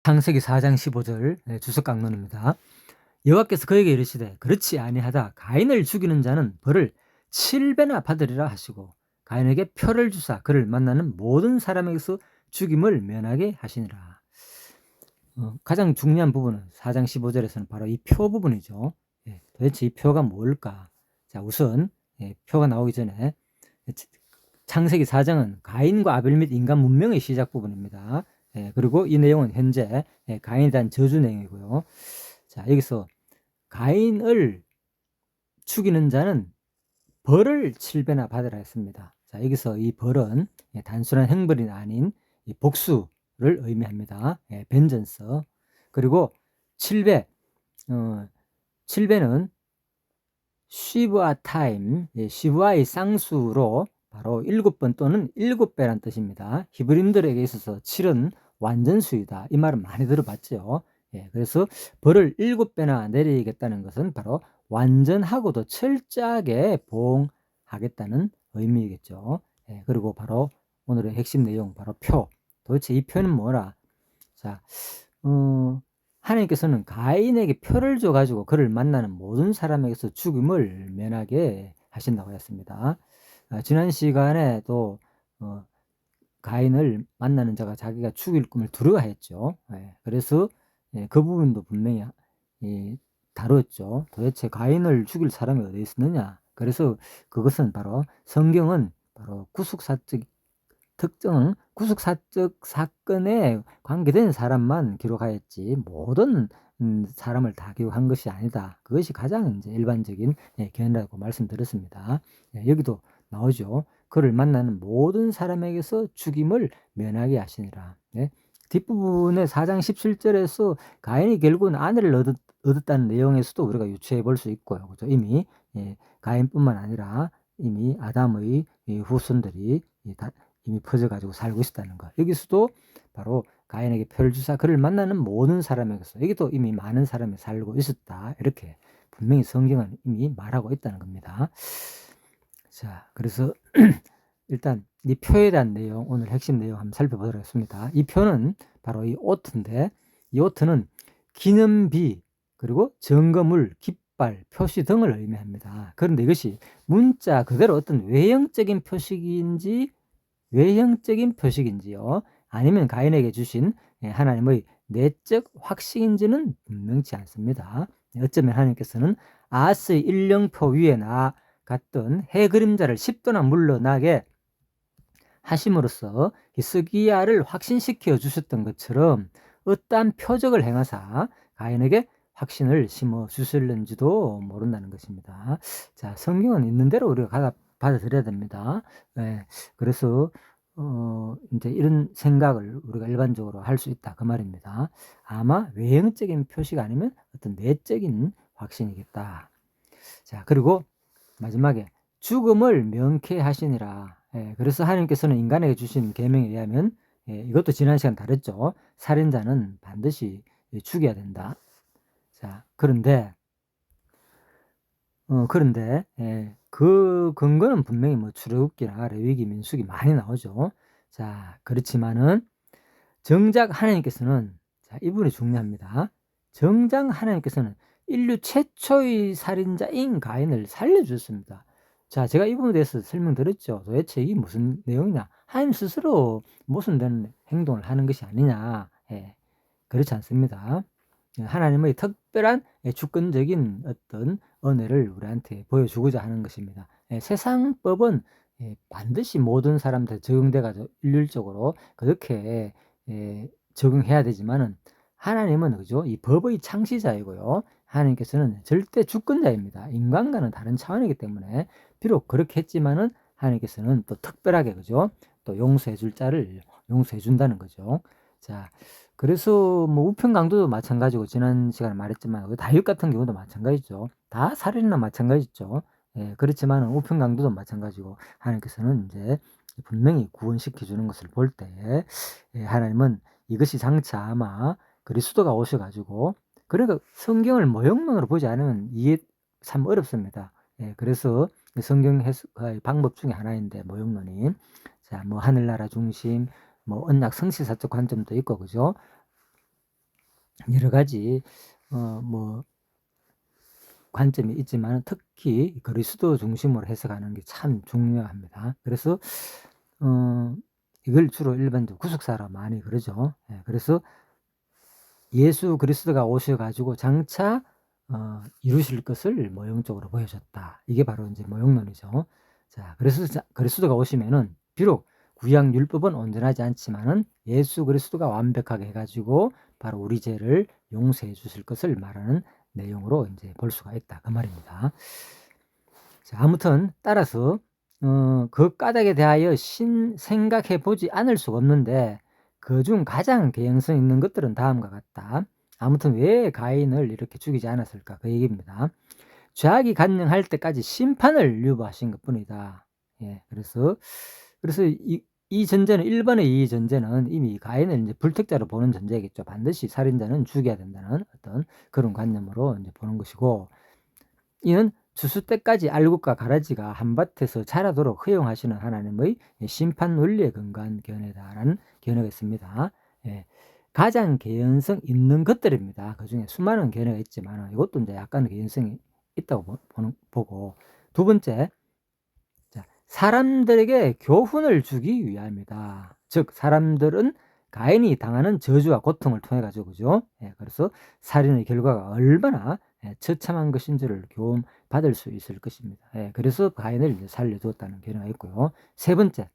창세기 4장 15절 주석 강론입니다. 여호와께서 그에게 이르시되 그렇지 아니하다. 가인을 죽이는 자는 벌을 7배나 받으리라 하시고 가인에게 표를 주사 그를 만나는 모든 사람에게서 죽임을 면하게 하시니라. 가장 중요한 부분은 4장 15절에서는 바로 이 표 부분이죠. 도대체 이 표가 뭘까? 자, 우선 표가 나오기 전에 창세기 4장은 가인과 아벨 및 인간 문명의 시작 부분입니다. 그리고 이 내용은 현재 가인에 대한 저주 내용이고요. 자, 여기서 가인을 죽이는 자는 벌을 7배나 받으라 했습니다. 자, 여기서 이 벌은 단순한 형벌이 아닌 복수를 의미합니다. vengeance. 그리고 7배, 7배는 시브아 타임, 시브아의 쌍수로 바로 7번 또는 7배란 뜻입니다. 히브리인들에게 있어서 7은 완전수이다. 이 말은 많이 들어봤죠. 그래서 벌을 7배나 내리겠다는 것은 바로 완전하고도 철저하게 보응하겠다는 의미이겠죠. 그리고 바로 오늘의 핵심 내용, 바로 표. 도대체 이 표는 뭐라? 자, 하나님께서는 가인에게 표를 줘가지고 그를 만나는 모든 사람에게서 죽임을 면하게 하신다고 했습니다. 지난 시간에도 가인을 만나는 자가 자기가 죽일 꿈을 두려워했죠. 그래서 그 부분도 분명히 다뤘죠. 도대체 가인을 죽일 사람이 어디 있었느냐. 그래서 그것은 바로 성경은 바로 구속사적 특정 구속사적 사건에 관계된 사람만 기록하였지 모든 사람을 다 기록한 것이 아니다. 그것이 가장 이제 일반적인 견해라고 말씀드렸습니다. 여기도 나오죠. 그를 만나는 모든 사람에게서 죽임을 면하게 하시니라. 뒷부분의 4장 17절에서 가인이 결국은 아내를 얻었다는 내용에서도 우리가 유추해 볼 수 있고요. 그죠? 이미 가인뿐만 아니라 이미 아담의 후손들이 이미 퍼져가지고 살고 있었다는 것. 여기서도 바로 가인에게 표를 주사 그를 만나는 모든 사람에게서 여기도 이미 많은 사람이 살고 있었다. 이렇게 분명히 성경은 이미 말하고 있다는 겁니다. 자, 그래서 일단 이 표에 대한 내용, 오늘 핵심 내용 한번 살펴보도록 하겠습니다. 이 표는 바로 이 오트인데, 이 오트는 기념비, 그리고 증거물, 깃발, 표시 등을 의미합니다. 그런데 이것이 문자 그대로 어떤 외형적인 표식인지요, 아니면 가인에게 주신 하나님의 내적 확신인지는 분명치 않습니다. 어쩌면 하나님께서는 아스의 일령표 위에 갔던 해 그림자를 10도나 물러나게 하심으로써 히스기야를 확신시켜 주셨던 것처럼 어떠한 표적을 행하사 가인에게 확신을 심어 주실는지도 모른다는 것입니다. 자, 성경은 있는 대로 우리가 받아들여야 됩니다. 그래서 이제 이런 생각을 우리가 일반적으로 할 수 있다 그 말입니다. 아마 외형적인 표시가 아니면 어떤 내적인 확신이겠다. 자, 그리고 마지막에 죽음을 명쾌하시니라. 그래서 하나님께서는 인간에게 주신 계명에 의하면 이것도 지난 시간 다뤘죠. 살인자는 반드시 죽여야 된다. 자, 그런데 그 근거는 분명히 뭐 출애굽기나 레위기, 민수기 많이 나오죠. 자, 그렇지만은 정작 하나님께서는, 자, 이 부분이 중요합니다. 정작 하나님께서는 인류 최초의 살인자인 가인을 살려주셨습니다. 자, 제가 이 부분에 대해서 설명드렸죠. 도대체 이게 무슨 내용이냐? 하나님 스스로 모순되는 행동을 하는 것이 아니냐? 그렇지 않습니다. 하나님의 특별한 주권적인 어떤 은혜를 우리한테 보여주고자 하는 것입니다. 세상법은 반드시 모든 사람한테 적용돼가지고 일률적으로 그렇게 적용해야 되지만은 하나님은 그죠? 이 법의 창시자이고요. 하나님께서는 절대 주권자입니다. 인간과는 다른 차원이기 때문에 비록 그렇게 했지만은 하나님께서는 또 특별하게 그죠? 또 용서해 줄 자를 용서해 준다는 거죠. 자, 그래서 뭐 우편 강도도 마찬가지고 지난 시간에 말했지만 다윗 같은 경우도 마찬가지죠. 다 살인이나 마찬가지죠. 그렇지만 우편 강도도 마찬가지고 하나님께서는 이제 분명히 구원시켜 주는 것을 볼 때 하나님은 이것이 장차 아마 그리스도가 오셔가지고 그러니까 성경을 모형론으로 보지 않으면 이해 참 어렵습니다. 그래서 성경 해석의 방법 중에 하나인데 모형론이 자, 뭐 하늘나라 중심, 뭐 언약 성시사적 관점도 있고 그죠? 여러 가지 뭐 관점이 있지만 특히 그리스도 중심으로 해석하는 게 참 중요합니다. 그래서 이걸 주로 일반적으로 구속사라 많이 그러죠. 예, 그래서 예수 그리스도가 오셔 가지고 장차 이루실 것을 모형적으로 보여줬다. 이게 바로 이제 모형론이죠. 자, 그래서 그리스도가 오시면은 비록 구약 율법은 온전하지 않지만은 예수 그리스도가 완벽하게 해가지고 바로 우리 죄를 용서해 주실 것을 말하는 내용으로 이제 볼 수가 있다. 그 말입니다. 자, 아무튼 따라서 그 까닭에 대하여 생각해 보지 않을 수가 없는데 그중 가장 개연성 있는 것들은 다음과 같다. 아무튼 왜 가인을 이렇게 죽이지 않았을까? 그 얘기입니다. 죄악이 간능할 때까지 심판을 유보하신 것뿐이다. 예, 그래서 이 전제는 1번의 이 전제는 이미 가인을 이제 불특자로 보는 전제겠죠. 반드시 살인자는 죽여야 된다는 어떤 그런 관념으로 이제 보는 것이고, 이는 추수 때까지 알곡과 가라지가 한밭에서 자라도록 허용하시는 하나님의 심판 원리에 근거한 견해다라는 견해가 있습니다. 예, 가장 개연성 있는 것들입니다. 그 중에 수많은 견해가 있지만 이것도 이제 약간의 개연성이 있다고 보고, 두 번째, 자, 사람들에게 교훈을 주기 위함이다. 즉 사람들은 가인이 당하는 저주와 고통을 통해 가지고 그죠? 예, 그래서 살인의 결과가 얼마나 처참한 것인지를 교훈 받을 수 있을 것입니다. 예, 그래서 가인을 이제 살려두었다는 견해가 있고요. 세 번째,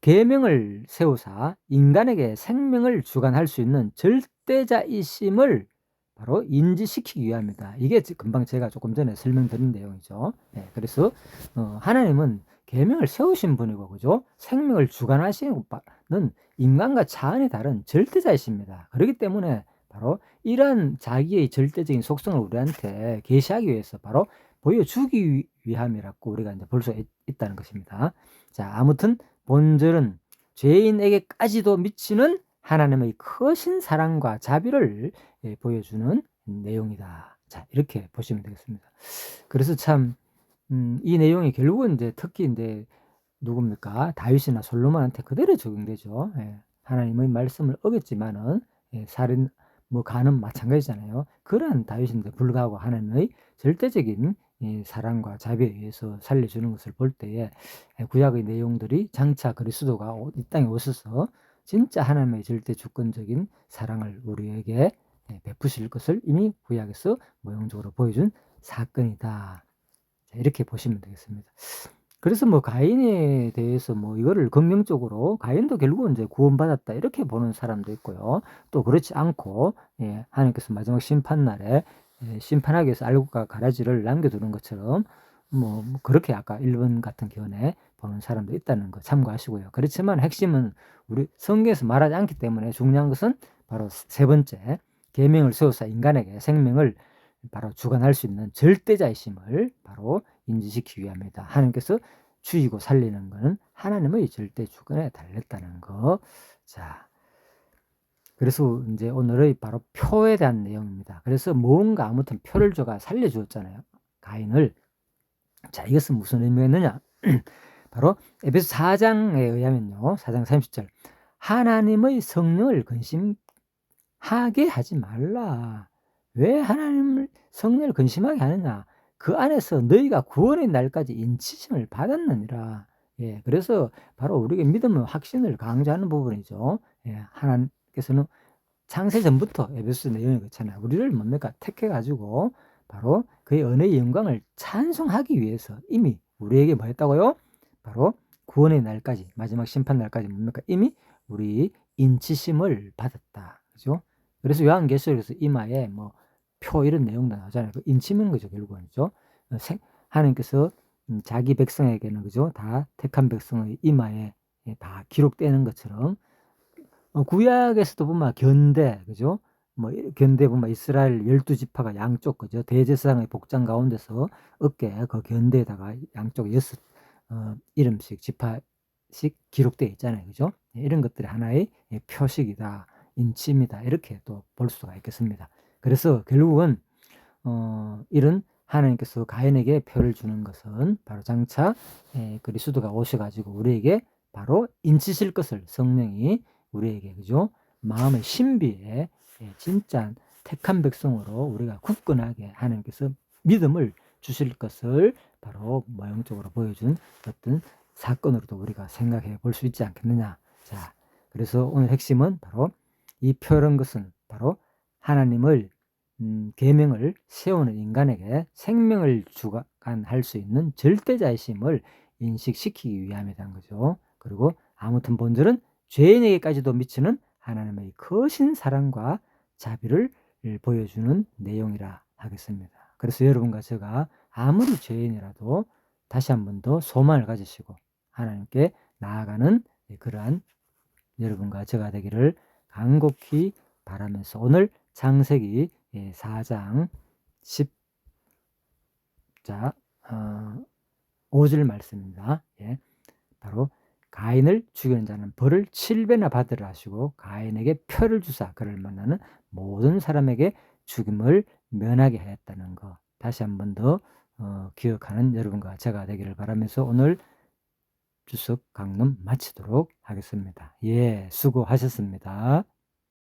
계명을 세우사 인간에게 생명을 주관할 수 있는 절대자이심을 바로 인지시키기 위함이다. 이게 금방 제가 조금 전에 설명드린 내용이죠. 예, 그래서 하나님은 계명을 세우신 분이고 그죠? 생명을 주관하시는 인간과 차원이 다른 절대자이십니다. 그렇기 때문에 바로 이러한 자기의 절대적인 속성을 우리한테 계시하기 위해서 바로 보여주기 위함이라고 우리가 이제 볼 수 있다는 것입니다. 자, 아무튼 본절은 죄인에게까지도 미치는 하나님의 크신 사랑과 자비를 보여주는 내용이다. 자, 이렇게 보시면 되겠습니다. 그래서 참, 이 내용이 결국은 이제 특히 이제 누굽니까? 다윗이나 솔로몬한테 그대로 적용되죠. 예, 하나님의 말씀을 어겼지만은, 살인, 뭐, 간은 마찬가지잖아요. 그러한 다윗인데 불구하고 하나님의 절대적인 사랑과 자비에 의해서 살려주는 것을 볼 때에 구약의 내용들이 장차 그리스도가 이 땅에 오셔서 진짜 하나님의 절대 주권적인 사랑을 우리에게 베푸실 것을 이미 구약에서 모형적으로 보여준 사건이다. 이렇게 보시면 되겠습니다. 그래서 뭐 가인에 대해서 뭐 이거를 긍정적으로 가인도 결국은 이제 구원받았다 이렇게 보는 사람도 있고요. 또 그렇지 않고 하나님께서 마지막 심판날에 심판하기 위해서 알곡과 가라지를 남겨두는 것처럼 뭐 그렇게 아까 1번 같은 견해 보는 사람도 있다는 거 참고하시고요. 그렇지만 핵심은 우리 성경에서 말하지 않기 때문에 중요한 것은 바로 세 번째, 계명을 세워서 인간에게 생명을 바로 주관할 수 있는 절대자이심을 바로 인지시키기 위함이다. 하나님께서 죽이고 살리는 것은 하나님의 절대 주권에 달렸다는 거. 자, 그래서 이제 오늘의 바로 표에 대한 내용입니다. 그래서 뭔가 아무튼 표를 줘가 살려주었잖아요. 가인을. 자, 이것은 무슨 의미가 있느냐? 바로 에베소 4장에 의하면요. 4장 30절. 하나님의 성령을 근심하게 하지 말라. 왜 하나님을 성령을 근심하게 하느냐? 그 안에서 너희가 구원의 날까지 인치심을 받았느니라. 예, 그래서 바로 우리가 믿음의 확신을 강조하는 부분이죠. 예, 하나님께서는 창세 전부터 에베소 내용이 그렇잖아요. 우리를 뭡니까? 택해가지고 바로 그의 은혜의 영광을 찬송하기 위해서 이미 우리에게 뭐 했다고요? 바로 구원의 날까지, 마지막 심판 날까지 뭡니까? 이미 우리 인치심을 받았다. 그죠? 그래서 요한계시록에서 이마에 뭐 표 이런 내용도 나오잖아요. 그 인치는 거죠, 결국은. 그죠? 하나님께서 자기 백성에게는 그죠? 다 택한 백성의 이마에 다 기록되는 것처럼 구약에서도 보면 견대, 그죠? 뭐 견대 보면 이스라엘 12지파가 양쪽 그죠? 대제사장의 복장 가운데서 어깨에 그 견대에다가 양쪽 6 이름씩 지파씩 기록되어 있잖아요. 그죠? 이런 것들이 하나의 표식이다. 인침이다. 이렇게 또 볼 수가 있겠습니다. 그래서 결국은 이런 하나님께서 가인에게 표를 주는 것은 바로 장차 그리스도가 오셔가지고 우리에게 바로 인치실 것을 성령이 우리에게 그죠? 마음의 신비에 진짜 택한 백성으로 우리가 굳건하게 하나님께서 믿음을 주실 것을 바로 모형적으로 보여준 어떤 사건으로도 우리가 생각해 볼 수 있지 않겠느냐. 자, 그래서 오늘 핵심은 바로 이 표현 것은 바로 하나님을 계명을 세우는 인간에게 생명을 주관할 수 있는 절대자의심을 인식시키기 위함이라는 거죠. 그리고 아무튼 본절은 죄인에게까지도 미치는 하나님의 크신 사랑과 자비를 보여주는 내용이라 하겠습니다. 그래서 여러분과 제가 아무리 죄인이라도 다시 한 번 더 소망을 가지시고 하나님께 나아가는 그러한 여러분과 제가 되기를 간곡히 바라면서 오늘 창세기 4장 10자 5절 말씀입니다. 바로 가인을 죽이는 자는 벌을 7배나 받으라 하시고 가인에게 표를 주사 그를 만나는 모든 사람에게 죽임을 면하게 하였다는 거 다시 한 번 더 기억하는 여러분과 제가 되기를 바라면서 오늘 주석 강론 마치도록 하겠습니다. 수고하셨습니다.